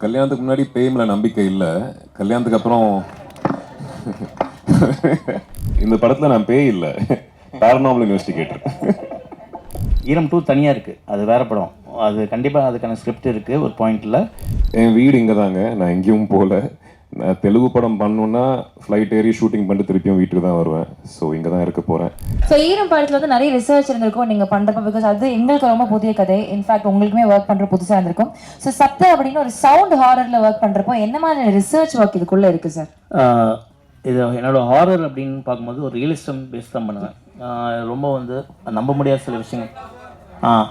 கல்யாணத்துக்கு முன்னாடி பேய்ல நம்பிக்கை இல்லை, கல்யாணத்துக்கு அப்புறம் இந்த படத்தில் நான் பேய் இல்லை, பேரநார்மல் இன்வெஸ்டிகேட்டர். ஈரம் 2 தனியாக இருக்குது, அது வேறு படம். அது கண்டிப்பாக அதுக்கான ஸ்கிரிப்ட் இருக்குது. ஒரு பாயிண்டில் என் வீடு இங்கே தாங்க, நான் எங்கேயும் போகல. நான் தெலுங்கு படம் பண்ணணுன்னா ஃப்ளைட் ஏறி ஷூட்டிங் பண்ணிட்டு திருப்பியும் வீட்டுக்கு தான் வருவேன். ஸோ இங்கே தான் இருக்க போகிறேன். ஸோ ஈரம் படத்தில் வந்து நிறைய ரிசர்ச் இருந்திருக்கும் நீங்கள் பண்ணுறப்ப, பிகாஸ் அது எங்களுக்கு ரொம்ப புதிய கதை. இன்ஃபேக்ட் உங்களுக்குமே ஒர்க் பண்ணுற புதுசாக இருந்திருக்கும். ஸோ சப்த அப்படின்னு ஒரு சவுண்ட் ஹாரரில் ஒர்க் பண்ணுறப்போ என்ன மாதிரி ரிசர்ச் ஒர்க் இதுக்குள்ளே இருக்குது சார்? இது என்னோடய ஹாரர் அப்படின்னு பார்க்கும்போது ஒரு ரியலிஸ்டம் பேஸ் தான் பண்ணுவேன். ரொம்ப வந்து நம்ப முடியாத சில விஷயங்கள்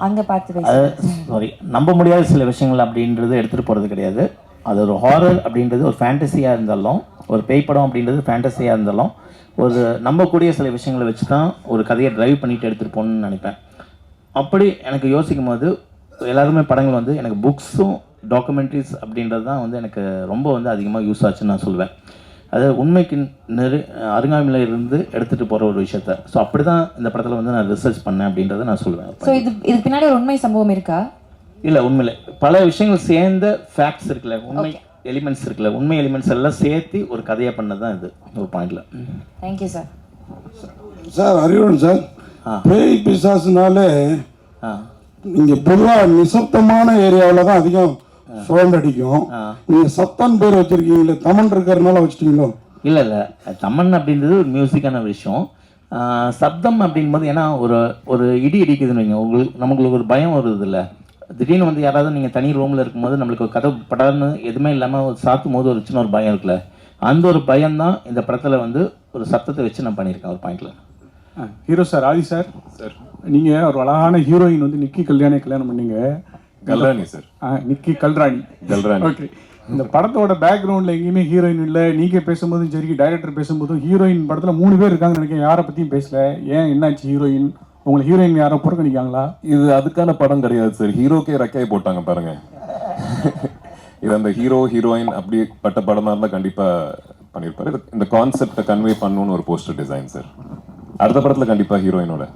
அங்கே பார்த்து நம்ப முடியாத சில விஷயங்கள் அப்படின்றது எடுத்துகிட்டு போகிறது கிடையாது. அது ஒரு ஹாரர் அப்படின்றது ஒரு ஃபேண்டஸியாக இருந்தாலும், ஒரு பேய் படம் அப்படின்றது ஃபேண்டஸியாக இருந்தாலும், ஒரு நம்பக்கூடிய சில விஷயங்களை வச்சு தான் ஒரு கதையை ட்ரைவ் பண்ணிட்டு எடுத்துகிட்டு போகணுன்னு நினைப்பேன். அப்படி எனக்கு யோசிக்கும் போது எல்லாருமே படங்கள் வந்து எனக்கு புக்ஸும் டாக்குமெண்ட்ரிஸ் அப்படின்றது தான் வந்து எனக்கு ரொம்ப வந்து அதிகமாக யூஸ் ஆச்சுன்னு நான் சொல்லுவேன். அது உண்மைக்கு அருங்காமையில் இருந்து எடுத்துகிட்டு போகிற ஒரு விஷயத்த. ஸோ அப்படி தான் இந்த படத்தில் வந்து நான் ரிசர்ச் பண்ணேன் அப்படின்றத நான் சொல்லுவேன். ஸோ இதுக்கு பின்னாடி ஒரு உண்மை சம்பவம் இருக்கா? இல்லை, உண்மையில பல விஷயங்கள் சேர்ந்த ஃபேக்ட்ஸ் இருக்குல்ல, உண்மை எலிமெண்ட்ஸ் இருக்குல்ல, உண்மை எலிமெண்ட்ஸ் எல்லாம் சேர்த்து ஒரு கதையாக பண்ணது தான் இது ஒரு பாயிண்டில். Thank you sir. சார் அறிவுடன் சார், பேய் பிசாசுனாலே நீங்கள் பொதுவாக நிசப்தமான ஏரியாவில் தான் அதிகம் சுழண்டடிக்கும். நீங்கள் சத்தம் பேர் வச்சுருக்கீங்களே, தமன் இருக்கிறதுனால வச்சுட்டீங்களோ? இல்லை இல்லை, தமன் அப்படின்றது ஒரு மியூசிக்கான விஷயம். சப்தம் அப்படின்போது ஏன்னா ஒரு இடி இடிக்குதுன்னு வைங்க, நமக்கு ஒரு பயம் வருது இல்லை. திடீர்னு வந்து யாராவது நீங்கள் தனி ரூமில் இருக்கும்போது நம்மளுக்கு ஒரு கதை படாதுன்னு எதுவுமே இல்லாமல் ஒரு சாத்தும் போது ஒரு சின்ன ஒரு பயம் இருக்குல்ல, அந்த ஒரு பயம்தான் இந்த படத்தில் வந்து ஒரு சத்தத்தை வச்சு நான் பண்ணியிருக்கேன் ஒரு பாயிண்டில். ஹீரோ சார், ஆதி சார், நீங்கள் ஒரு அழகான ஹீரோயின் வந்து நிக்கி கல்யாணி கல்யாணம் பண்ணீங்க. கல்ராணி சார். நிக்கி கல்ராணி. ஓகே, இந்த படத்தோட பேக்ரவுண்டில் எங்கேயுமே ஹீரோயின் இல்லை. நீங்கள் பேசும்போதும் சரி, டைரக்டர் பேசும்போதும் ஹீரோயின் படத்தில் 3 பேர் இருக்காங்கன்னு நினைக்கிறேன். யாரை பற்றியும் பேசல. ஏன், என்னாச்சு? ஹீரோயின் உங்களை ஹீரோயின் யாரோ புறக்கணிக்காங்களா? இது அதுக்கான படம் கிடையாது சார். ஹீரோக்கே ரெக்காய் போட்டாங்க பாருங்க. இது அந்த ஹீரோ ஹீரோயின் அப்படி பட்ட படமாக இருந்தால் கண்டிப்பாக பண்ணியிருப்பாரு. இந்த கான்செப்டை கன்வே பண்ணணும்னு ஒரு போஸ்டர் டிசைன் சார். அடுத்த படத்தில் கண்டிப்பாக ஹீரோயினோட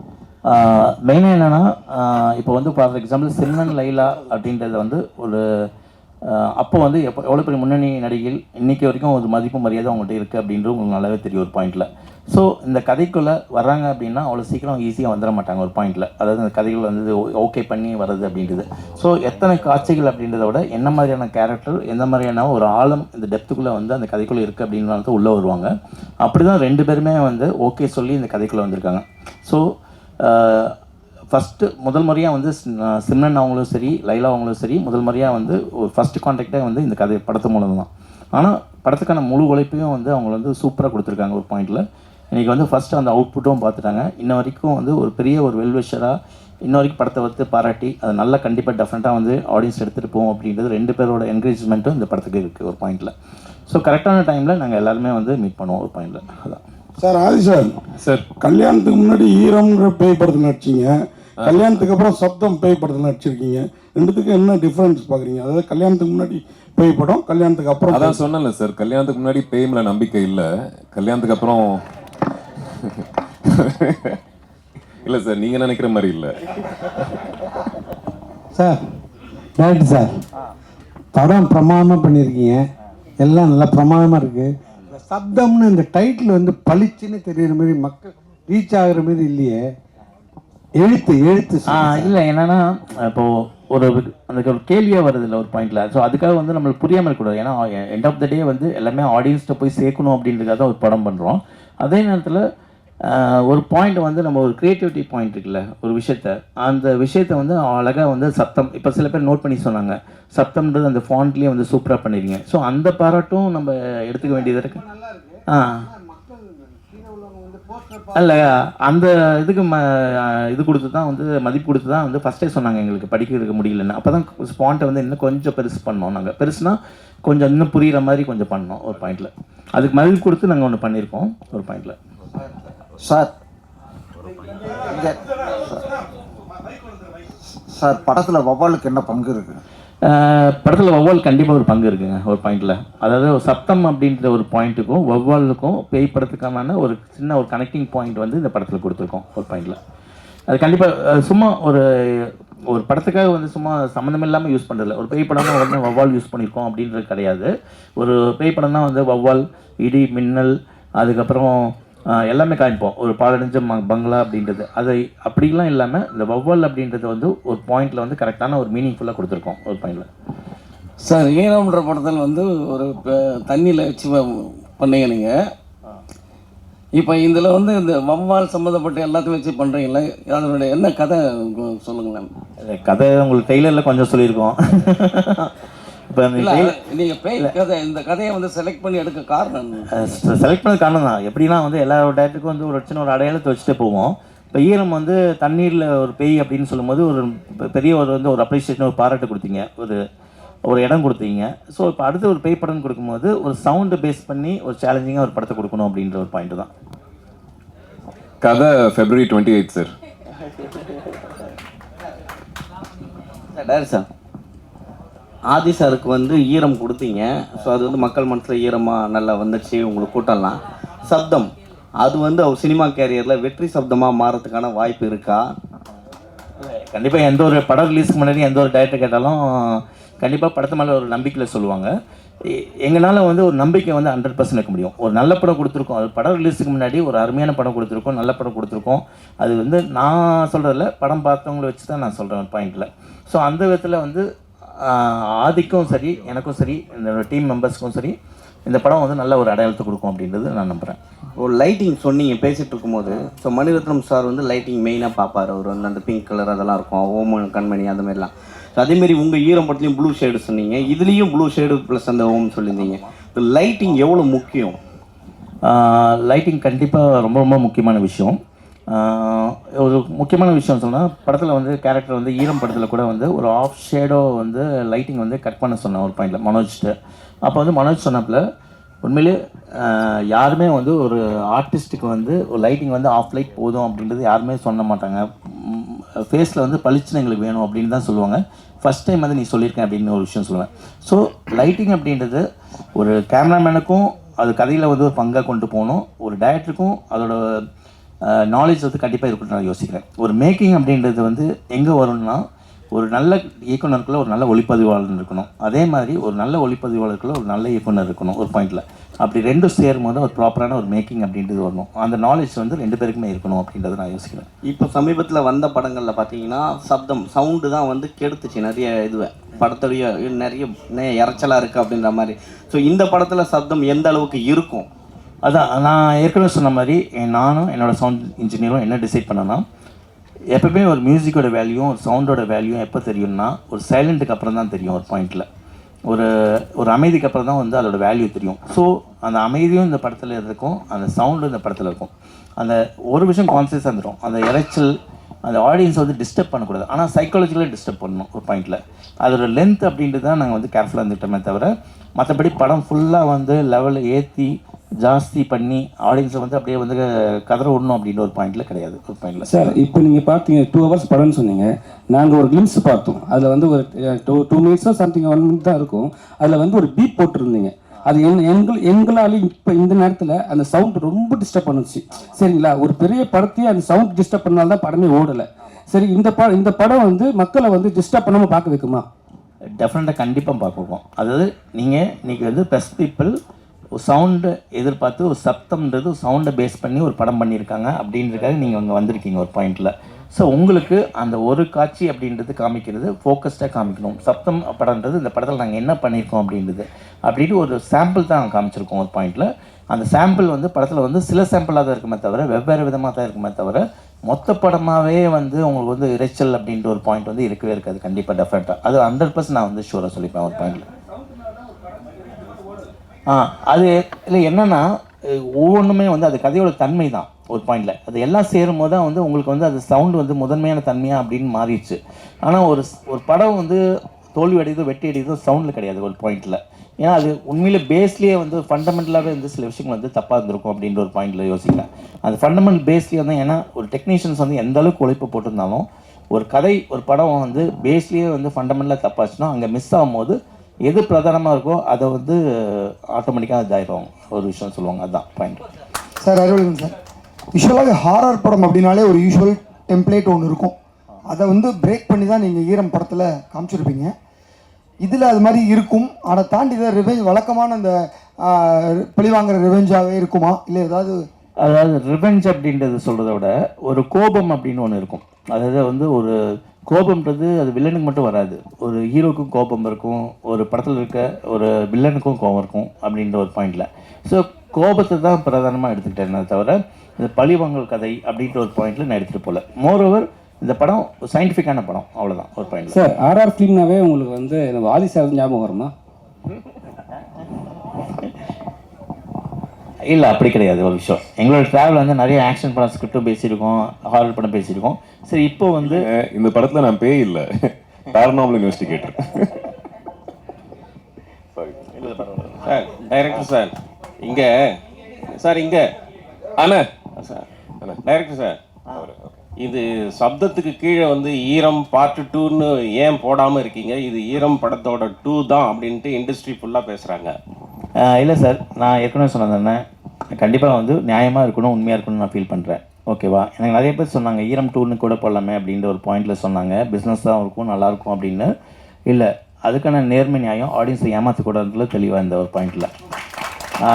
மெயினாக என்னென்னா, இப்போ வந்து ஃபார் எக்ஸாம்பிள் சிம்ரன் லைலா அப்படின்றது வந்து ஒரு அப்போ வந்து எவ்வளோ பெரிய முன்னணி நடிகைகள் இன்றைக்கி வரைக்கும் ஒரு மதிப்பு மரியாதை அவங்கள்ட்ட இருக்குது அப்படின்றது உங்களுக்கு நல்லாவே தெரியும் ஒரு பாயிண்டில். ஸோ இந்த கதைக்குள்ளே வர்றாங்க அப்படின்னா அவ்வளோ சீக்கிரம் ஈஸியாக வந்துட மாட்டாங்க ஒரு பாயிண்டில். அதாவது இந்த கதைகள் வந்து ஓகே பண்ணி வர்றது அப்படின்றது. ஸோ எத்தனை காட்சிகள் அப்படின்றத விட என்ன மாதிரியான கேரக்டர், எந்த மாதிரியான ஒரு ஆழம் இந்த டெப்த்துக்குள்ளே வந்து அந்த கதைக்குள்ளே இருக்குது அப்படின்றது உள்ளே வருவாங்க. அப்படி தான் 2 பேருமே வந்து ஓகே சொல்லி இந்த கதைக்குள்ளே வந்திருக்காங்க. ஸோ ஃபஸ்ட்டு முதல் முறையாக வந்து சிம்ரன் அவங்களும் சரி, லைலா அவங்களும் சரி, முதல் முறையாக வந்து ஒரு ஃபஸ்ட்டு கான்டாக்டே வந்து இந்த கதை படத்து மூலம் தான். ஆனால் படத்துக்கான முழு உழைப்பையும் வந்து அவங்க வந்து சூப்பராக கொடுத்துருக்காங்க ஒரு பாயிண்டில். இன்றைக்கி வந்து ஃபஸ்ட்டு அந்த அவுட்புட்டும் பார்த்துட்டாங்க. இன்ன வரைக்கும் வந்து ஒரு பெரிய ஒரு வெல்விஷராக இன்ன வரைக்கும் படத்தை வந்து பாராட்டி அதை நல்லா கண்டிப்பாக டெஃபினட்டாக வந்து ஆடியன்ஸ் எடுத்துகிட்டு போவோம் அப்படின்றது 2 பேரோட என்கரேஜ்மெண்ட்டும் இந்த படத்துக்கு இருக்குது ஒரு பாயிண்டில். ஸோ கரெக்டான டைமில் நாங்கள் எல்லாருமே வந்து மீட் பண்ணுவோம் ஒரு பாயிண்டில். அதான் சார். ஆதி சார், சார் கல்யாணத்துக்கு முன்னாடி ஈரம்ன்ற பேய் படத்தில் நடிச்சிங்க, கல்யாணத்துக்கு அப்புறம் சப்தம் பேய் படத்தில் நடிச்சிருக்கீங்க. ரெண்டுத்துக்கும் என்ன டிஃப்ரென்ஸ் பார்க்குறீங்க? அதாவது கல்யாணத்துக்கு முன்னாடி பேய் படம், கல்யாணத்துக்கு அப்புறம். அதான் சொன்னல சார், கல்யாணத்துக்கு முன்னாடி பேய்ல நம்பிக்கை இல்லை, கல்யாணத்துக்கு அப்புறம் இல்லை சார், நீங்கள் நினைக்கிற மாதிரி இல்லை சார். ரைட்டு சார், படம் பிரமாதமாக பண்ணியிருக்கீங்க, எல்லாம் நல்லா பிரமாதமாக இருக்குது. சப்தம்னு இந்த டைட்டில் வந்து பளிச்சுன்னு தெரியுற மாதிரி மக்கள் ரீச் ஆகிற மாதிரி இல்லையே. எழுத்து இல்லை, என்னென்னா இப்போது அந்த ஒரு கேள்வியாக வருது இல்லை ஒரு பாயிண்டில். ஸோ அதுக்காக வந்து நம்மளுக்கு புரியாமல் இருக்கக்கூடாது. ஏன்னா எண்ட் ஆஃப் த டே வந்து எல்லாமே ஆடியன்ஸ்கிட்ட போய் சேர்க்கணும் அப்படின்றதுக்காக தான் ஒரு படம் பண்ணுறோம். அதே நேரத்தில் ஒரு பாயிண்ட் வந்து நம்ம ஒரு க்ரியேட்டிவிட்டி பாயிண்ட் இருக்குல்ல, ஒரு அந்த விஷயத்தை வந்து அழகாக வந்து சத்தம், இப்போ சில பேர் நோட் பண்ணி சொன்னாங்க, சத்தம்ன்றது அந்த ஃபாண்ட்லேயே வந்து சூப்பராக பண்ணிடுங்க. ஸோ அந்த பாராட்டும் நம்ம எடுத்துக்க வேண்டியது இருக்குது. அல்ல, அந்த இதுக்கு இது கொடுத்து தான் வந்து மதிப்பு கொடுத்து தான் வந்து ஃபஸ்ட்டே சொன்னாங்க எங்களுக்கு படிக்கிறதுக்கு முடியலன்னு. அப்போ தான் ஸ்பாண்ட்டை வந்து இன்னும் கொஞ்சம் பெருசு பண்ணோம். நாங்கள் பெருசுனா கொஞ்சம் இன்னும் புரிகிற மாதிரி கொஞ்சம் பண்ணோம் ஒரு பாயிண்டில். அதுக்கு மதிப்பு கொடுத்து நாங்கள் ஒன்று பண்ணியிருக்கோம் ஒரு பாயிண்டில். சார், சார் படத்தில் வவ்வாலுக்கு என்ன பங்கு இருக்குது? படத்தில் வவ்வால் கண்டிப்பாக ஒரு பங்கு இருக்குங்க ஒரு பாயிண்டில். அதாவது சப்தம் அப்படின்ற ஒரு பாயிண்ட்டுக்கும் வவ்வாலுக்கும் பேய் படத்துக்கான ஒரு சின்ன ஒரு கனெக்டிங் பாயிண்ட் வந்து இந்த படத்தில் கொடுத்துருக்கோம் ஒரு பாயிண்டில். அது கண்டிப்பாக சும்மா ஒரு ஒரு படத்துக்காக வந்து சும்மா சம்மந்தம் இல்லாமல் யூஸ் பண்ணுறதில்ல. ஒரு பேய் படம்னா உடனே வௌவால் யூஸ் பண்ணியிருக்கோம் அப்படின்றது கிடையாது. ஒரு பேய் படம்னா வந்து வௌவால், இடி, மின்னல், அதுக்கப்புறம் எல்லாமே காமிப்போம். ஒரு பாலடைஞ்ச பங்களா அப்படின்றது அதை அப்படிலாம் இல்லாமல் இந்த வௌவால் அப்படின்றது வந்து ஒரு பாயிண்டில் வந்து கரெக்டான ஒரு மீனிங்ஃபுல்லாக கொடுத்துருக்கோம் ஒரு பாயிண்டில். சார் ஈரம்ன்ற படத்தில் வந்து ஒரு தண்ணியில் வச்சு பண்ணீங்க நீங்கள். இப்போ இதில் வந்து இந்த வௌவால் சம்மந்தப்பட்ட எல்லாத்தையும் வச்சு பண்ணுறீங்களே, அதனுடைய என்ன கதை சொல்லுங்களேன். கதை உங்களுக்கு டெய்லரில் கொஞ்சம் சொல்லியிருக்கோம். இப்போ நீங்கள் பேய் கதை, இந்த கதையை வந்து செலக்ட் பண்ணி எடுக்க காரணம் செலக்ட் பண்ண காரணம் தான். எப்படின்னா வந்து எல்லா டேரக்டருக்கும் வந்து ஒரு சின்ன ஒரு அடையாளத்தை வச்சுட்டு போவோம். இப்போ ஈரம் வந்து தண்ணீரில் ஒரு பேய் அப்படின்னு சொல்லும்போது ஒரு பெரிய ஒரு வந்து ஒரு அப்ரிசியேஷன், ஒரு பாராட்டு கொடுத்தீங்க, ஒரு இடம் கொடுத்தீங்க. ஸோ இப்போ அடுத்து ஒரு பேய் படம் கொடுக்கும்போது ஒரு சவுண்டை பேஸ் பண்ணி ஒரு சேலஞ்சிங்காக ஒரு படத்தை கொடுக்கணும் அப்படின்ற ஒரு பாயிண்ட் தான். கதை February 28 சார். சார் ஆதி சாருக்கு வந்து ஈரம் கொடுத்தீங்க. ஸோ அது வந்து மக்கள் மனசில் ஈரமாக நல்லா வந்துச்சு உங்களுக்கு கூட்டம்லாம். சப்தம் அது வந்து அவர் சினிமா கேரியரில் வெற்றி சப்தமாக மாறதுக்கான வாய்ப்பு இருக்கா? கண்டிப்பாக எந்த ஒரு படம் ரிலீஸ்க்கு முன்னாடி எந்த ஒரு டைரக்டர் கேட்டாலும் கண்டிப்பாக படத்து மேலே ஒரு நம்பிக்கையில் சொல்லுவாங்க. எங்களால் வந்து ஒரு நம்பிக்கை வந்து 100% இருக்க முடியும். ஒரு நல்ல படம் கொடுத்துருக்கோம், அது படம் ரிலீஸுக்கு முன்னாடி ஒரு அருமையான படம் கொடுத்துருக்கோம், நல்ல படம் கொடுத்துருக்கோம். அது வந்து நான் சொல்கிறதில்ல, படம் பார்த்தவங்கள வச்சு தான் நான் சொல்கிறேன் ஒரு பாயிண்டில். ஸோ அந்த விதத்தில் வந்து ஆதிக்கும் சரி, எனக்கும் சரி, இந்த டீம் மெம்பர்ஸ்க்கும் சரி, இந்த படம் வந்து நல்ல ஒரு அடையாளத்தை கொடுக்கும் அப்படின்றது நான் நம்புகிறேன். ஒரு லைட்டிங் சொன்னீங்க பேசிகிட்டு இருக்கும்போது. ஸோ மணிரத்னம் சார் வந்து லைட்டிங் மெயினாக பார்ப்பார். அவர் வந்து அந்த பிங்க் கலர் அதெல்லாம் இருக்கும், ஓமன் கண்மணி அந்த மாதிரிலாம். ஸோ அதேமாரி உங்கள் ஈரம் படத்துலையும் ப்ளூ ஷேடு சொன்னீங்க, இதுலேயும் ப்ளூ ஷேடு ப்ளஸ் அந்த ஓம் சொல்லியிருந்தீங்க. லைட்டிங் எவ்வளோ முக்கியம்? லைட்டிங் கண்டிப்பாக ரொம்ப ரொம்ப முக்கியமான விஷயம். ஒரு முக்கியமான விஷயம் சொன்னால், படத்தில் வந்து கேரக்டர் வந்து ஈரம் படத்தில் கூட வந்து ஒரு ஆஃப் ஷேடோ வந்து லைட்டிங் வந்து கட் பண்ண சொன்னேன் ஒரு பாயிண்டில் மனோஜ்ட்டு. அப்போ வந்து மனோஜ் சொன்னப்பில் உண்மையிலே யாருமே வந்து ஒரு ஆர்டிஸ்ட்டுக்கு வந்து ஒரு லைட்டிங் வந்து ஆஃப் லைட் போதும் அப்படின்றது யாருமே சொல்ல மாட்டாங்க. ஃபேஸில் வந்து பளிச்சுன்னு எங்களுக்கு வேணும் அப்படின்னு தான் சொல்லுவாங்க. ஃபஸ்ட் டைம் வந்து நீ சொல்லியிருக்கேன் அப்படின்னு ஒரு விஷயம் சொல்லுவேன். ஸோ லைட்டிங் அப்படின்றது ஒரு கேமராமேனுக்கும் அது கதையில் வந்து ஒரு பங்காக கொண்டு போகணும், ஒரு டைரக்டருக்கும் அதோட நாலேஜ் வந்து கண்டிப்பாக இருக்குன்னு நான் யோசிக்கிறேன். ஒரு மேக்கிங் அப்படின்றது வந்து எங்கே வரும்னா, ஒரு நல்ல இயக்குனருக்குள்ள ஒரு நல்ல ஒளிப்பதிவாளர் இருக்கணும், அதே மாதிரி ஒரு நல்ல ஒளிப்பதிவாளருக்குள்ள ஒரு நல்ல இயக்குனர் இருக்கணும் ஒரு பாயிண்டில். அப்படி ரெண்டும் சேரும்போது ஒரு ப்ராப்பரான ஒரு மேக்கிங் அப்படின்றது வரணும். அந்த நாலேஜ் வந்து 2 பேருக்குமே இருக்கணும் அப்படின்றத நான் யோசிக்கிறேன். இப்போ சமீபத்தில் வந்த படங்களில் பார்த்தீங்கன்னா சப்தம் சவுண்டு தான் வந்து கெடுத்துச்சு நிறைய இதுவை, படத்துடைய நிறைய இறைச்சலாக இருக்குது அப்படின்ற மாதிரி. ஸோ இந்த படத்தில் சப்தம் எந்த அளவுக்கு இருக்கும்? அதான் நான் ஏற்கனவே சொன்ன மாதிரி நானும் என்னோடய சவுண்ட் இன்ஜினியரும் என்ன டிசைட் பண்ணோன்னா, எப்போவுமே ஒரு மியூசிக்கோட வேல்யூ, ஒரு சவுண்டோட வேல்யூ எப்போ தெரியும்னா, ஒரு சைலண்ட்டுக்கு அப்புறம் தான் தெரியும் ஒரு பாயிண்டில். ஒரு அமைதிக்கு அப்புறம் தான் வந்து அதோட வேல்யூ தெரியும். ஸோ அந்த அமைதியும் இந்த படத்தில் இருக்கும், அந்த சவுண்டும் இந்த படத்தில் இருக்கும். அந்த ஒரு விஷயம் கான்சியஸாக இருந்துடும், அந்த இறைச்சல் அந்த ஆடியன்ஸை வந்து டிஸ்டர்ப் பண்ணக்கூடாது, ஆனால் சைக்காலஜிக்கலாக டிஸ்டர்ப் பண்ணணும் ஒரு பாயிண்டில். அதோட லென்த் அப்படின்ட்டு தான் நாங்கள் வந்து கேர்ஃபுல்லாக இருந்துட்டோமே தவிர, மற்றபடி படம் ஃபுல்லாக வந்து லெவலில் ஏற்றி ஜாஸ்தி பண்ணி ஆடியன்ஸை வந்து அப்படியே வந்து கதற விடணும் அப்படின்ற ஒரு பாயிண்டில் கிடையாது ஒரு பாயிண்டில். சார் இப்போ நீங்கள் பார்த்தீங்க 2 hours படம்னு சொன்னீங்க, நாங்கள் ஒரு கிளிம்ஸ் பார்த்தோம். அதில் வந்து ஒரு 2 minutes சம்திங் 1 minute தான் இருக்கும். அதில் வந்து ஒரு பீப் போட்டிருந்தீங்க. அது எங்களாலையும் இப்போ இந்த நேரத்தில் அந்த சவுண்ட் ரொம்ப டிஸ்டர்ப் பண்ணுச்சு. சரிங்களா, ஒரு பெரிய படத்தையே அந்த சவுண்ட் டிஸ்டர்ப் பண்ணால்தான் படமே ஓடலை. சரி, இந்த படம் வந்து மக்களை வந்து டிஸ்டர்ப் பண்ணாமல் பார்க்க வைக்குமா? டெஃபினட்டாக கண்டிப்பாக பார்ப்போம். அதாவது நீங்கள் இன்றைக்கி வந்து பெஸ்ட் பீப்புள் ஒரு சவுண்டு எதிர்பார்த்து ஒரு சப்தம்ன்றது சவுண்டை பேஸ் பண்ணி ஒரு படம் பண்ணியிருக்காங்க அப்படின்றதுக்காக நீங்கள் அங்கே வந்திருக்கீங்க ஒரு பாயிண்டில். ஸோ உங்களுக்கு அந்த ஒரு காட்சி அப்படின்றது காமிக்கிறது ஃபோக்கஸ்டாக காமிக்கணும். சப்தம் படம்ன்றது இந்த படத்தில் நாங்கள் என்ன பண்ணியிருக்கோம் அப்படின்றது அப்படின்னு ஒரு சாம்பிள் தான் காமிச்சிருக்கோம் ஒரு பாயிண்டில். அந்த சாம்பிள் வந்து படத்தில் வந்து சில சாம்பிளாக தான் இருக்குமே தவிர வெவ்வேறு விதமாக தான் இருக்குமே தவிர மொத்த படமாகவே வந்து உங்களுக்கு வந்து இறைச்சல் அப்படின்ற ஒரு பாயிண்ட் வந்து இருக்கவே இருக்காது. கண்டிப்பாக டெஃபினட்டாக அது 100% நான் வந்து ஷூராக சொல்லிப்பேன் ஒரு பாயிண்டில். அது இல்லை என்னென்னா ஒவ்வொன்றுமே வந்து அது கதையோட தன்மை தான் ஒரு பாயிண்டில். அது எல்லாம் சேரும் போது தான் வந்து உங்களுக்கு வந்து அது சவுண்டு வந்து முதன்மையான தன்மையாக அப்படின்னு மாறிடுச்சு. ஆனால் ஒரு படம் வந்து தோல்வி அடையதோ வெட்டி அடையதோ சவுண்டில் கிடையாது ஒரு பாயிண்டில். ஏன்னா அது உண்மையிலே பேஸ்லேயே வந்து ஃபண்டமெண்டலாகவே வந்து சில விஷயங்கள் வந்து தப்பாக இருந்திருக்கும் அப்படின்ற ஒரு பாயிண்டில் யோசிக்கிறேன். அந்த ஃபண்டமெண்டல் பேஸ்லேயே வந்து ஏன்னா ஒரு டெக்னீஷியன்ஸ் வந்து எந்த அளவுக்கு உழைப்பு போட்டிருந்தாலும் ஒரு கதை ஒரு படம் வந்து பேஸ்லேயே வந்து ஃபண்டமெண்டலாக தப்பாச்சுன்னா அங்கே மிஸ் ஆகும்போது எது பிரதானமாக இருக்கோ அதை வந்து ஆட்டோமேட்டிக்காக இதாகிடுவாங்க ஒரு விஷயம் சொல்லுவாங்க. அதுதான் பாயிண்ட். சார் அறிவுடன் சார், யூஸ்வலாக ஹாரர் படம் அப்படின்னாலே ஒரு யூஸ்வல் டெம்ப்ளேட் ஒன்று இருக்கும். அதை வந்து பிரேக் பண்ணி தான் நீங்கள் ஈரம் படத்தில் காமிச்சிருப்பீங்க. இதில் அது மாதிரி இருக்கும். அதை தாண்டி இதை ரிவெஞ்ச் வழக்கமான இந்த பழிவாங்கிற ரிவெஞ்சாகவே இருக்குமா, இல்லை ஏதாவது? அதாவது ரிவெஞ்ச் அப்படின்றது சொல்கிறத விட ஒரு கோபம் அப்படின்னு ஒன்று இருக்கும். அதாவது வந்து ஒரு கோபம்ன்றது அது வில்லனுக்கு மட்டும் வராது, ஒரு ஹீரோக்கும் கோபம் இருக்கும், ஒரு படத்தில் இருக்க ஒரு வில்லனுக்கும் கோபம் இருக்கும் அப்படின்ற ஒரு பாயிண்டில். ஸோ கோபத்தை தான் பிரதானமாக எடுத்துக்கிட்டேனே தவிர இந்த பழிவாங்கல் கதை அப்படின்ற ஒரு பாயிண்டில் நான் எடுத்துகிட்டு போகல. மோரோவர் இந்த படம் சயின்டிஃபிக்கான படம், அவ்வளோதான் ஒரு பாயிண்ட். சார் ஆர்ஆர் ஃபிலிம்னாவே உங்களுக்கு வந்து ஆதி சார் ஞாபகம் வருமா? இல்லை, அப்படி கிடையாது. ஒரு விஷயம், எங்களோட ட்ராவல் வந்து நிறைய ஆக்ஷன் படம் ஸ்கிரிப்டும் பேசியிருக்கோம், ஹாரர் படம் பேசியிருக்கோம். சரி, இப்போ வந்து இந்த படத்தில் நான் பேய் இல்லை, paranormal investigator. Sir director sir இங்கே சார் இங்கே அண்ணா சார் டைரக்டர் சார், இது சப்தத்துக்கு கீழே வந்து ஈரம் பார்ட் 2ன்னு ஏன் போடாமல் இருக்கீங்க? இது ஈரம் படத்தோட 2 தான் அப்படின்ட்டு இண்டஸ்ட்ரி ஃபுல்லாக பேசுகிறாங்க. இல்லை சார், நான் ஏற்கனவே சொன்னது கண்டிப்பாக வந்து நியாயமாக இருக்கணும், உண்மையாக இருக்கணும்னு நான் ஃபீல் பண்ணுறேன். ஓகேவா? எனக்கு நிறைய பேர் சொன்னாங்க ஈரம் 2ன்னு கூட போடலாமே அப்படின்ற ஒரு பாயிண்டில் சொன்னாங்க, பிஸ்னஸ் தான் இருக்கும், நல்லாயிருக்கும் அப்படின்னு. இல்லை, அதுக்கான நேர்மை நியாயம் ஆடியன்ஸை ஏமாற்றக்கூடாதுல தெளிவாக இந்த ஒரு பாயிண்டில்.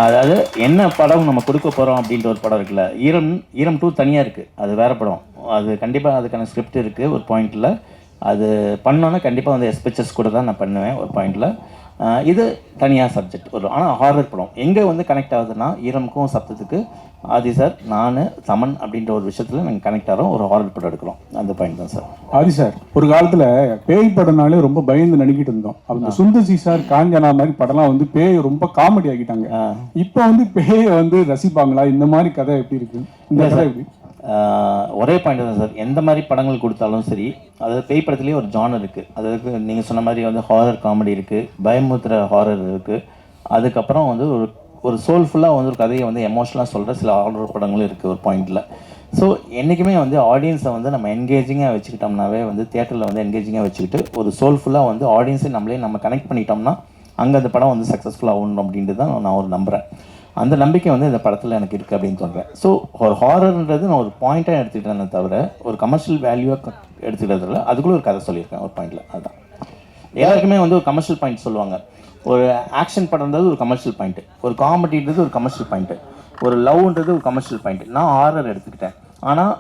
அதாவது என்ன படம் நம்ம கொடுக்க போகிறோம் அப்படின்ற ஒரு படம் இருக்குல்ல, ஈரம் 2 தனியாக இருக்குது, அது வேறு படம். அது கண்டிப்பாக அதுக்கான ஸ்கிரிப்ட் இருக்குது ஒரு பாயிண்டில். அது பண்ணோன்னா கண்டிப்பாக வந்து எஸ்பிச்சஸ் கூட தான் நான் பண்ணுவேன் ஒரு பாயிண்டில். இது தனியாக சப்ஜெக்ட் ஒரு, ஆனால் ஹாரர் படம் எங்கே வந்து கனெக்ட் ஆகுதுன்னா ஈரமுக்கும் சப்தத்துக்கு ஆதி சார், நான், தமன் அப்படின்ற ஒரு விஷயத்தில் நாங்கள் கனெக்ட் ஆகிறோம், ஒரு ஹாரர் படம் எடுக்கிறோம். அந்த பாயிண்ட் தான் சார். ஆதி சார், ஒரு காலத்தில் பேய் படம்னாலே ரொம்ப பயந்து நடிக்கிட்டு இருந்தோம். அந்த சுந்தசி சார், காஞ்சனா மாதிரி படம்லாம் வந்து பேய் ரொம்ப காமெடி ஆகிட்டாங்க. இப்போ வந்து பேயை வந்து ரசிப்பாங்களா? இந்த மாதிரி கதை எப்படி இருக்கு? இந்த கதை எப்படி? ஒரே பாயிண்ட் தான் சார், எந்த மாதிரி படங்கள் கொடுத்தாலும் சரி, அதாவது பேய் படத்துலேயே ஒரு ஜானர் இருக்குது. அதாவது நீங்கள் சொன்ன மாதிரி வந்து ஹாரர் காமெடி இருக்குது, பயமுறுத்துகிற ஹாரர் இருக்குது, அதுக்கப்புறம் வந்து ஒரு சோல்ஃபுல்லாக வந்து ஒரு கதையை வந்து எமோஷனலாக சொல்கிற சில ஹாரர் படங்களும் இருக்குது ஒரு பாயிண்டில். ஸோ என்றைக்குமே வந்து ஆடியன்ஸை வந்து நம்ம என்கேஜிங்காக வச்சுக்கிட்டோம்னாவே வந்து தியேட்டரில் வந்து என்கேஜிங்காக வச்சுக்கிட்டு ஒரு சோல்ஃபுல்லாக வந்து ஆடியன்ஸை நம்ம கனெக்ட் பண்ணிட்டோம்னா அங்கே அந்த படம் வந்து சக்ஸஸ்ஃபுல்லாக ஆகணும் அப்படின்ட்டு தான் நான் ஒரு நம்புகிறேன். அந்த நம்பிக்கை வந்து இந்த படத்தில் எனக்கு இருக்குது அப்படின்னு சொல்கிறேன். ஸோ ஒரு ஹாரர்ன்றது நான் ஒரு பாயிண்ட்டாக எடுத்துக்கிட்டேனே தவிர ஒரு கமர்ஷியல் வேல்யூவாக எடுத்துக்கிறதுல அதுக்குள்ளே ஒரு கதை சொல்லியிருக்கேன் ஒரு பாயிண்டில். அதுதான் எல்லாருக்குமே வந்து ஒரு கமர்ஷியல் பாயிண்ட் சொல்லுவாங்க. ஒரு ஆக்ஷன் படம்ன்றது ஒரு கமர்ஷியல் பாயிண்ட்டு, ஒரு காமெடின்றது ஒரு கமர்ஷியல் பாயிண்ட்டு, ஒரு லவ்ன்றது ஒரு கமர்ஷியல் பாயிண்ட்டு. நான் ஹாரர் எடுத்துக்கிட்டேன். ஆனால்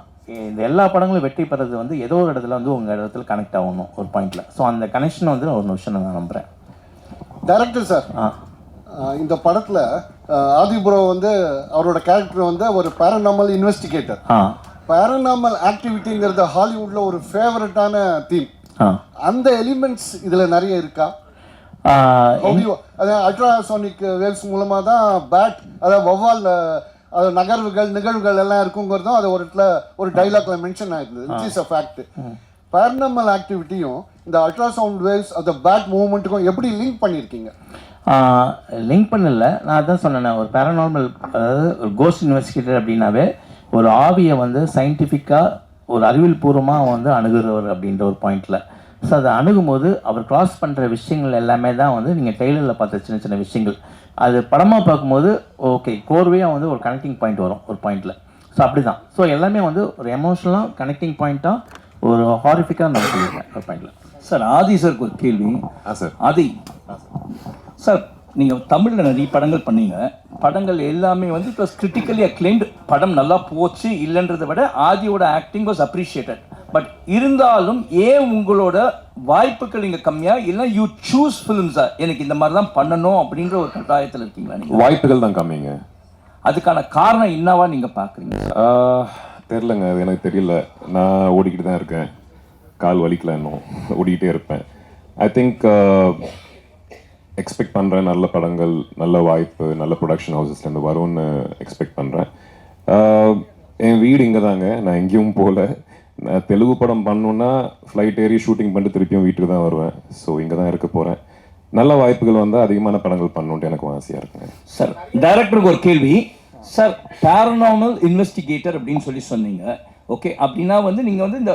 இந்த எல்லா படங்களும் வெற்றி பெறது வந்து ஏதோ ஒரு இடத்துல வந்து உங்கள் இடத்துல கனெக்ட் ஆகணும் ஒரு பாயிண்டில். ஸோ அந்த கனெக்ஷன் வந்து ஒரு விஷயம் நான் நம்புகிறேன். டைரக்டர் சார், இந்த படத்தில் ஆதிபுரோ வந்து அவரோட கேரக்டர் வந்து ஒரு பேரநார்மல் இன்வெஸ்டிகேட்டர். பேரநார்மல் ஆக்டிவிட்டிங்கிறது ஹாலிவுட்ல ஒரு ஃபேவரட்டான தீம். அந்த எலிமெண்ட்ஸ் இதில் நிறைய இருக்கா? அதாவது அல்ட்ராசானிக் வேவ்ஸ் மூலமாக தான் பேட், அதாவது வௌவால் நிகழ்வுகள் எல்லாம் இருக்குங்கிறதும் அது ஒரு இடத்துல ஒரு டைலாக்ல மென்ஷன் ஆயிருந்தது. It is a fact. Paranormal ஆக்டிவிட்டியும் இந்த அல்ட்ராசவுண்ட் வேவ்ஸ் அந்த பேட் மூவ்மெண்ட்டுக்கும் எப்படி லிங்க் பண்ணியிருக்கீங்க? லிங்க் பண்ணல, நான் அதான் சொன்னேன். ஒரு பேரநார்மல், அதாவது ஒரு கோஸ்ட் இன்வெஸ்டிகேட்டர் அப்படின்னாவே ஒரு ஆவியை வந்து சயின்டிஃபிக்காக ஒரு அறிவியல் பூர்வமாக வந்து அணுகுறவர் அப்படின்ற ஒரு பாயிண்டில். ஸோ அதை அணுகும்போது அவர் கிராஸ் பண்ணுற விஷயங்கள் எல்லாமே தான் வந்து நீங்கள் டெய்லரில் பார்த்த சின்ன சின்ன விஷயங்கள் அது படமாக பார்க்கும்போது ஓகே கோர்வையாக வந்து ஒரு கனெக்டிங் பாயிண்ட் வரும் ஒரு பாயிண்டில். ஸோ அப்படி தான். ஸோ எல்லாமே வந்து ஒரு எமோஷனலாக கனெக்டிங் பாயிண்ட்டாக ஒரு ஹாரிஃபிக்காக நான் சொல்லியிருக்கேன் ஒரு பாயிண்டில். சார் ஆதி சாருக்கு ஒரு கேள்வி. சார் ஆதி சார், நீங்கள் தமிழில் நிறைய படங்கள் பண்ணீங்க. படங்கள் எல்லாமே வந்து இட் வாஸ் கிரிட்டிக்கலி அக்ளைம்டு. படம் நல்லா போச்சு இல்லைன்றதை விட ஆதியோட ஆக்டிங் வாஸ் அப்ரிஷியேட்டட். பட் இருந்தாலும் ஏன் உங்களோட வாய்ப்புகள் இங்கே கம்மியாக இல்லை யூ சூஸ் ஃபிலிம்ஸா எனக்கு இந்த மாதிரி தான் பண்ணணும் அப்படின்ற ஒரு கட்டாயத்தில் இருக்கீங்களா? நீங்கள் வாய்ப்புகள் தான் கம்மிங்க. அதுக்கான காரணம் என்னவா நீங்கள் பார்க்குறீங்க? தெரிலங்க, அது எனக்கு தெரியல. நான் ஓடிக்கிட்டு தான் இருக்கேன், கால் வலிக்கல, இன்னும் ஓடிக்கிட்டே இருப்பேன். ஐ திங்க் எக்ஸ்பெக்ட் பண்ணுறேன் நல்ல படங்கள், நல்ல வாய்ப்பு, நல்ல ப்ரொடக்ஷன் ஹவுசஸ்லேருந்து வரும்னு எக்ஸ்பெக்ட் பண்ணுறேன். என் வீடு இங்கே தாங்க, நான் எங்கேயும் போகல. நான் தெலுங்கு படம் பண்ணணுன்னா ஃப்ளைட் ஏறி ஷூட்டிங் பண்ணிட்டு திருப்பியும் வீட்டுக்கு தான் வருவேன். ஸோ இங்கே தான் இருக்க போகிறேன். நல்ல வாய்ப்புகள் வந்தால் அதிகமான படங்கள் பண்ணணுன்ட்டு எனக்கு ஆசையாக இருக்குங்க. சார் டைரக்டருக்கு ஒரு கேள்வி. சார் பேரநார்மல் இன்வெஸ்டிகேட்டர் அப்படின்னு சொன்னீங்க. ஓகே, அப்படின்னா வந்து நீங்கள் வந்து இந்த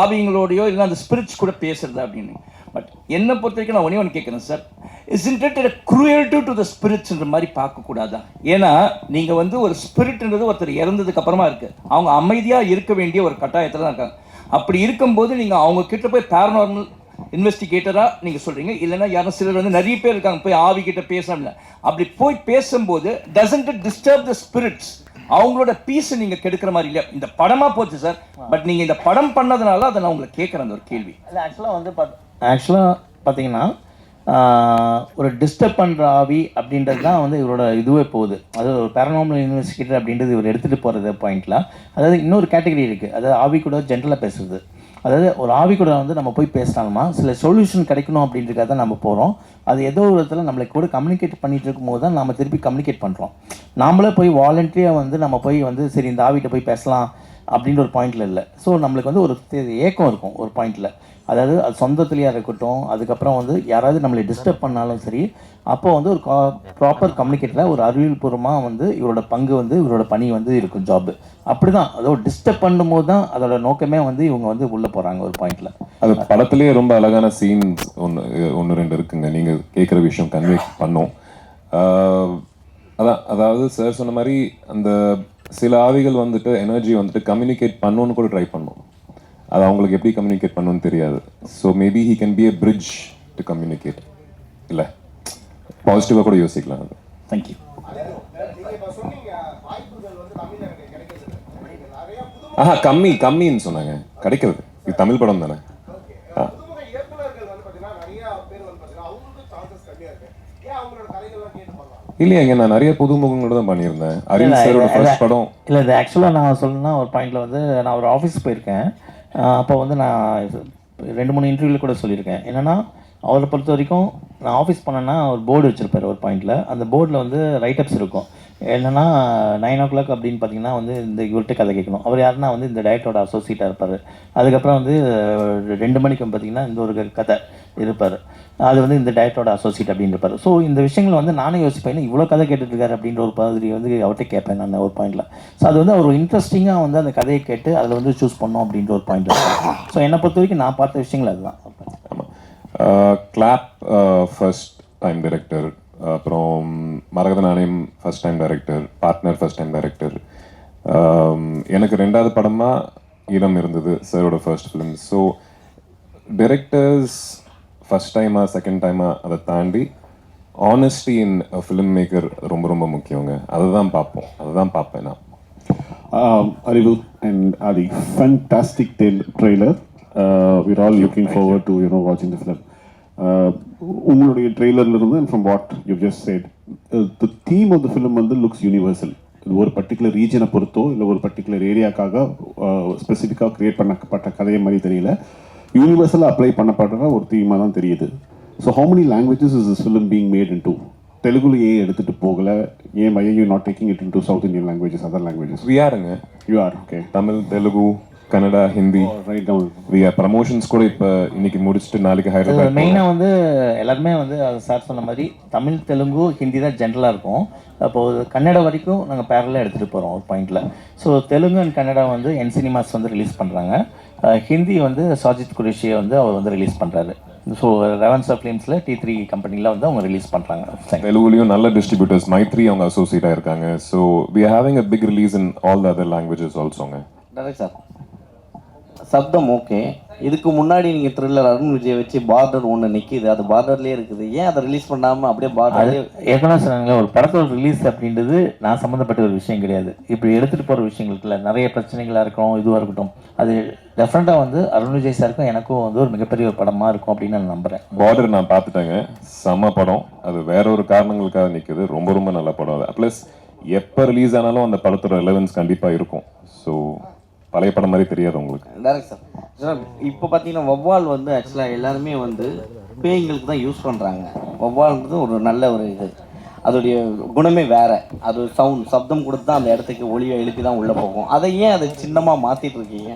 ஆவிங்களோடையோ இல்லை அந்த ஸ்பிரிட்ஸ் கூட பேசுறது அப்படின்னு. பட் என்னை பொறுத்த வரைக்கும் நான் ஒன்று கேட்குறேன் sir, isn't it a cruelty to the spiritsன்ற மாதிரி பார்க்கக்கூடாதா? ஏன்னா நீங்கள் வந்து ஒரு ஸ்பிரிட்ன்றது ஒருத்தர் இறந்ததுக்கு அப்புறமா இருக்குது, அவங்க அமைதியாக இருக்க வேண்டிய ஒரு கட்டாயத்தில் தான் இருக்காங்க. அப்படி இருக்கும்போது நீங்கள் அவங்க கிட்ட போய் பேரநார்மல் இன்வெஸ்டிகேட்டராக நீங்கள் சொல்கிறீங்க, இல்லைன்னா யாரும் சிலர் வந்து நிறைய பேர் இருக்காங்க போய் ஆவி கிட்ட பேசல, அப்படி போய் பேசும்போது doesn't it disturb the spirits, அவங்களோட பீஸை நீங்கள் கெடுக்கிற மாதிரி இல்லையா? இந்த படமாக போச்சு சார், பட் நீங்கள் இந்த படம் பண்ணதுனால அதை நான் உங்களை கேட்குறேன் அந்த ஒரு கேள்வி. இல்லை ஆக்சுவலாக வந்து பார்த்தீங்கன்னா ஒரு டிஸ்டர்ப் பண்ணுற ஆவி அப்படின்றது தான் வந்து இவரோட இதுவே போகுது. அதாவது ஒரு பேரநார்மல் இன்வெஸ்டிகேட்டர் அப்படின்றது இவர் எடுத்துகிட்டு போகிறது பாயிண்ட்டில். அதாவது இன்னொரு கேட்டகரி இருக்குது, அதாவது ஆவி கூட ஜென்ரலாக பேசுறது. அதாவது ஒரு ஆவி கூட வந்து நம்ம போய் பேசினாலுமா சில சொல்யூஷன் கிடைக்கணும் அப்படின்றதுக்காக தான் நம்ம போகிறோம். அது ஏதோ ஒரு விதத்தில் நம்மளை கூட கம்யூனிகேட் பண்ணிகிட்டு இருக்கும்போது தான் நம்ம திருப்பி கம்யூனிகேட் பண்ணுறோம். நாமளே போய் வாலண்டரியாக வந்து நம்ம போய் வந்து சரி இந்த ஆவிகிட்ட போய் பேசலாம் அப்படின்ற ஒரு பாயிண்டில் இல்லை. ஸோ நம்மளுக்கு வந்து ஒரு ஏக்கம் இருக்கும் ஒரு பாயிண்டில். அதாவது அது சொந்தத்துலேயே இருக்கட்டும், அதுக்கப்புறம் வந்து யாராவது நம்மளை டிஸ்டர்ப் பண்ணாலும் சரி, அப்போ வந்து ஒரு ப்ராப்பர் கம்யூனிகேட்டரில் ஒரு அறிவியல் பூர்வமாக வந்து இவரோட பங்கு வந்து இவரோட பணி வந்து இருக்கும் ஜாப்பு. அப்படி தான் அதோட டிஸ்டர்ப் பண்ணும்போது தான் அதோட நோக்கமே வந்து இவங்க வந்து உள்ளே போகிறாங்க ஒரு பாயிண்டில். அது படத்துலேயே ரொம்ப அழகான சீன்ஸ் ஒன்று ரெண்டு இருக்குங்க, நீங்கள் கேட்குற விஷயம் கன்வே பண்ணோம். அதாவது சார் சொன்ன மாதிரி அந்த சில ஆவிகள் வந்துட்டு எனர்ஜி வந்துட்டு கம்யூனிகேட் பண்ணணுன்னு கூட ட்ரை பண்ணோம். அது அவங்களுக்கு எப்படி கம்யூனிகேட் பண்ணணும்னு தெரியாது. So maybe he can be a bridge to communicate. இல்லை, பாசிட்டிவாக கூட யோசிக்கலாம். அது தேங்க்யூ. கம்மின்னு சொன்னாங்க, கிடைக்கிறது. இது தமிழ் படம் தானே. இல்லையாங்க, நான் நிறைய புதுமுகங்களோட தான் பண்ணியிருந்தேன். அரவிந்த் சாரோட ஃபர்ஸ்ட் படம். இல்லை, இது ஆக்சுவலாக நான் சொல்லணும்னா ஒரு பாயிண்டில் வந்து நான் ஒரு ஆஃபீஸ் போயிருக்கேன். அப்போ வந்து நான் 2-3 இன்டர்வியூவில் கூட சொல்லியிருக்கேன். என்னென்னா அவரை பொறுத்த வரைக்கும் நான் ஆஃபீஸ் பண்ணேன்னா ஒரு போர்டு வச்சுருப்பார் ஒரு பாயிண்டில். அந்த போர்டில் வந்து ரைட்டப்ஸ் இருக்கும். என்னென்னா 9 o'clock அப்படின்னு பார்த்தீங்கன்னா வந்து இந்த இவர்கிட்ட கதை கேட்கணும். அவர் யாருன்னா வந்து இந்த டைரக்டரோட அசோசியேட்டாக இருப்பார். அதுக்கப்புறம் வந்து 2 மணிக்கு பார்த்தீங்கன்னா இந்த ஒரு கதை இருப்பார், அது வந்து இந்த டைரக்டரோட அசோசியேட் அப்படின்னு இருப்பார். ஸோ இந்த விஷயங்கள் வந்து நானே யோசிப்பேன், இவ்வளோ கதை கேட்டுட்ருக்காரு அப்படின்ற ஒரு மாதிரி வந்து அவர்கிட்ட கேட்பேன் நான் ஒரு பாயிண்டில். ஸோ அது வந்து அவர் இன்ட்ரெஸ்டிங்காக வந்து அந்த கதையை கேட்டு அதில் வந்து சூஸ் பண்ணோம் அப்படின்ற ஒரு பாயிண்ட் இருக்கும். ஸோ என்னை பொறுத்த வரைக்கும் நான் பார்த்த விஷயங்கள் அதுதான். ஆமாம், கிளாப் ஃபர்ஸ்ட் டைம் டைரக்டர், அப்புறம் மரகத நாணயம் first time director, partner first time director. எனக்கு 2வது படமாக ஈரம் இருந்தது, சாரோட first film. So directors first டைமா செகண்ட் டைமா அதை தாண்டி ஆனஸ்டி இன் ஃபிலிம் மேக்கர் ரொம்ப ரொம்ப முக்கியங்க. அதுதான் பார்ப்பேன் நான். Arivu and Adi, fantastic trailer. We're all looking forward to watching the film. உங்களுடைய ட்ரெய்லர்ல இருந்து and from what you've just said, the theme of the film வந்து looks universal. இது ஒரு பர்டிகுலர் ரீஜனை பொறுத்தோ இல்லை ஒரு பர்டிகுலர் ஏரியாக்காக ஸ்பெசிஃபிக்காக கிரியேட் பண்ணப்பட்ட கதையை மாதிரி தெரியல, யூனிவர்சலாக அப்ளை பண்ணப்படுற ஒரு தீமாக தான் தெரியுது. So how many languages is this film being made into? தெலுங்குல ஏன் எடுத்துட்டு போகல, ஏன் why are you not taking it into South Indian languages, other languages? We are-ங்க. You are, okay. Tamil, Telugu, Kannada, Hindi. Write down. We are promotions கூட இப்போ இன்னைக்கு முடிச்சுட்டு நாளைக்கு ஹைதராபாத். மெயினாக வந்து எல்லாருமே வந்து அது சார் சொன்ன மாதிரி தமிழ், தெலுங்கு, ஹிந்தி தான் ஜென்ரலாக இருக்கும். அப்போது கன்னடா வரைக்கும் நாங்கள் பேரலாக எடுத்துகிட்டு போகிறோம் ஒரு பாயிண்டில். ஸோ தெலுங்கு அண்ட் கன்னடா வந்து என் சினிமாஸ் வந்து ரிலீஸ் பண்ணுறாங்க. ஹிந்தி வந்து சாஜித் குரேஷியை வந்து அவர் வந்து ரிலீஸ் பண்ணுறாரு. ஸோ ரெவன்ஸா ஃபிலிம்ஸில் T3 கம்பெனியில் வந்து அவங்க ரிலீஸ் பண்ணுறாங்க. தெலுங்குலையும் நல்ல டிஸ்ட்ரிபியூட்டர்ஸ் மைத்ரி அவங்க அசோசியேட் ஆயிருக்காங்க. So we are having a big release in all the other languages alsoங்க. டேரக்ட் சார், சப்தம் ஓகே. இதுக்கு முன்னாடி நீங்கள் த்ரில்லர் அருண் விஜய் வச்சு பார்டர் ஒன்று நிற்கிது, அது பார்டர்லேயே இருக்குது, ஏன் அதை ரிலீஸ் பண்ணாமல் அப்படியே பார்டர்லேயே? ஏற்கனவே சொன்னாங்க, ஒரு படத்தோட ரிலீஸ் அப்படின்றது நான் சம்மந்தப்பட்ட ஒரு விஷயம் கிடையாது. இப்படி எடுத்துகிட்டு போகிற விஷயங்களுக்குல நிறைய பிரச்சனைகளாக இருக்கட்டும், இதுவாக இருக்கட்டும், அது டெஃபினட்டாக வந்து அருண் விஜய் சாருக்கும் எனக்கும் வந்து ஒரு மிகப்பெரிய ஒரு படமாக இருக்கும் அப்படின்னு நான் நம்புகிறேன். பார்டர் நான் பார்த்துட்டேங்க, செம்ம படம். அது வேற ஒரு காரணங்களுக்காக நிற்குது, ரொம்ப ரொம்ப நல்ல படம். அது ப்ளஸ் எப்போ ரிலீஸ் ஆனாலும் அந்த படத்தோட ரெலவன்ஸ் கண்டிப்பாக இருக்கும். ஸோ பழைய படம் மாதிரி தெரியாது உங்களுக்கு. டேரக்ட் சார், சார் இப்போ பார்த்தீங்கன்னா வவ்வால் வந்து ஆக்சுவலாக எல்லாருமே வந்து பேய்களுக்கு தான் யூஸ் பண்ணுறாங்க. வவ்வால்ன்றது ஒரு நல்ல ஒரு இது, அதோடைய குணமே வேற. அது சப்தம் கொடுத்து தான் அந்த இடத்துக்கு ஒளியை எழுப்பி தான் உள்ளே போகும். அதை ஏன் அதை சின்னமாக மாற்றிட்டு இருக்கீங்க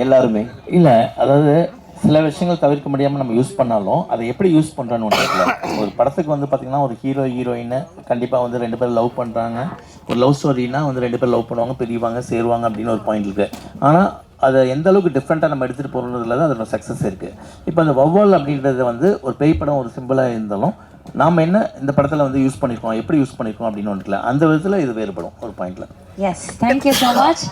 எல்லாருமே? இல்லை, அதாவது சில விஷயங்கள் தவிர்க்க முடியாமல் நம்ம யூஸ் பண்ணாலும் அதை எப்படி யூஸ் பண்ணுறோன்னு ஒன்று இருக்குல்ல. ஒரு படத்துக்கு வந்து பார்த்திங்கன்னா ஒரு ஹீரோயின் கண்டிப்பாக வந்து 2 பேர் லவ் பண்ணுறாங்க. ஒரு லவ் ஸ்டோரினா வந்து 2 பேர் லவ் பண்ணுவாங்க, பிரிவாங்க, சேருவாங்க அப்படின்னு ஒரு பாயிண்ட் இருக்குது. ஆனால் அதை எந்த அளவுக்கு டிஃப்ரெண்ட்டாக நம்ம எடுத்துகிட்டு போகிறதுல தான் அதோட சக்ஸஸ் இருக்குது. இப்போ அந்த வவ்வால் அப்படின்றது வந்து ஒரு பேய் படம் ஒரு சிம்பிளாக இருந்தாலும் நாம் என்ன இந்த படத்தில் வந்து யூஸ் பண்ணியிருக்கோம், எப்படி யூஸ் பண்ணியிருக்கோம் அப்படின்னு ஒன்றுல அந்த விதத்தில் இது வேறுபடும் ஒரு பாயிண்டில். Yes, thank you so much.